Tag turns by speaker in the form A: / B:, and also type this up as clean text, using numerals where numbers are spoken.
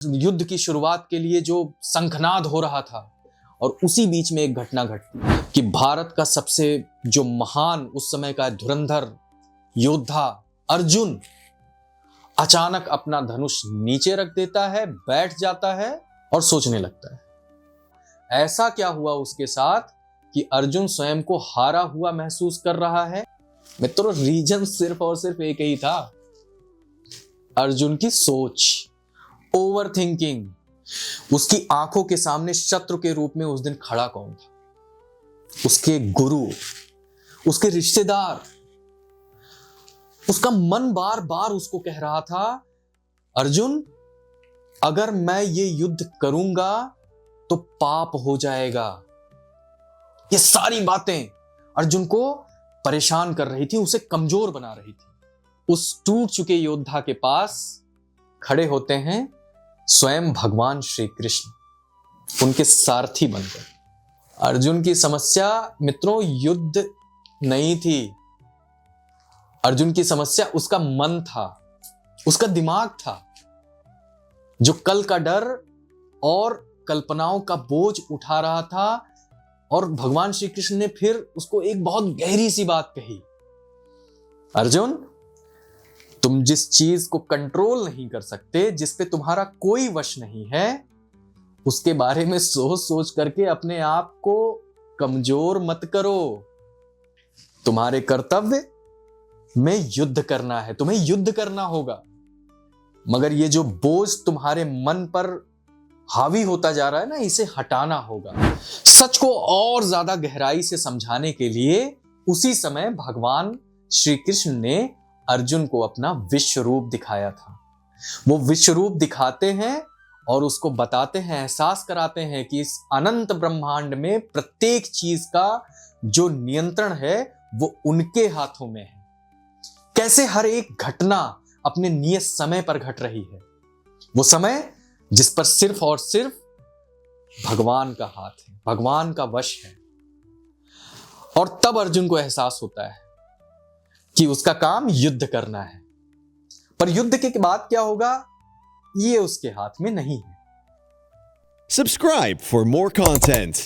A: युद्ध की शुरुआत के लिए जो शंखनाद हो रहा था, और उसी बीच में एक घटना घटती कि भारत का सबसे जो महान उस समय का धुरंधर योद्धा अर्जुन अचानक अपना धनुष नीचे रख देता है, बैठ जाता है और सोचने लगता है। ऐसा क्या हुआ उसके साथ कि अर्जुन स्वयं को हारा हुआ महसूस कर रहा है? मित्रों, रीजन सिर्फ और सिर्फ एक ही था, अर्जुन की सोच, ओवर थिंकिंग। उसकी आंखों के सामने शत्रु के रूप में उस दिन खड़ा कौन था? उसके गुरु, उसके रिश्तेदार। उसका मन बार बार उसको कह रहा था, अर्जुन, अगर मैं ये युद्ध करूंगा तो पाप हो जाएगा। ये सारी बातें अर्जुन को परेशान कर रही थी, उसे कमजोर बना रही थी। उस टूट चुके योद्धा के पास खड़े होते हैं स्वयं भगवान श्री कृष्ण, उनके सारथी बनकर। अर्जुन की समस्या मित्रों युद्ध नहीं थी, अर्जुन की समस्या उसका मन था, उसका दिमाग था, जो कल का डर और कल्पनाओं का बोझ उठा रहा था। और भगवान श्री कृष्ण ने फिर उसको एक बहुत गहरी सी बात कही, अर्जुन, तुम जिस चीज को कंट्रोल नहीं कर सकते, जिस पे तुम्हारा कोई वश नहीं है, उसके बारे में सोच सोच करके अपने आप को कमजोर मत करो। तुम्हारे कर्तव्य में युद्ध करना है, तुम्हें युद्ध करना होगा, मगर ये जो बोझ तुम्हारे मन पर हावी होता जा रहा है ना, इसे हटाना होगा। सच को और ज्यादा गहराई से समझाने के लिए उसी समय भगवान श्री कृष्ण ने अर्जुन को अपना विश्व रूप दिखाया था। वो विश्व रूप दिखाते हैं और उसको बताते हैं, एहसास कराते हैं कि इस अनंत ब्रह्मांड में प्रत्येक चीज का जो नियंत्रण है वो उनके हाथों में है। कैसे हर एक घटना अपने नियत समय पर घट रही है, वो समय जिस पर सिर्फ और सिर्फ भगवान का हाथ है, भगवान का वश है। और तब अर्जुन को एहसास होता है कि उसका काम युद्ध करना है, पर युद्ध के बाद क्या होगा ये उसके हाथ में नहीं है।
B: Subscribe for more content.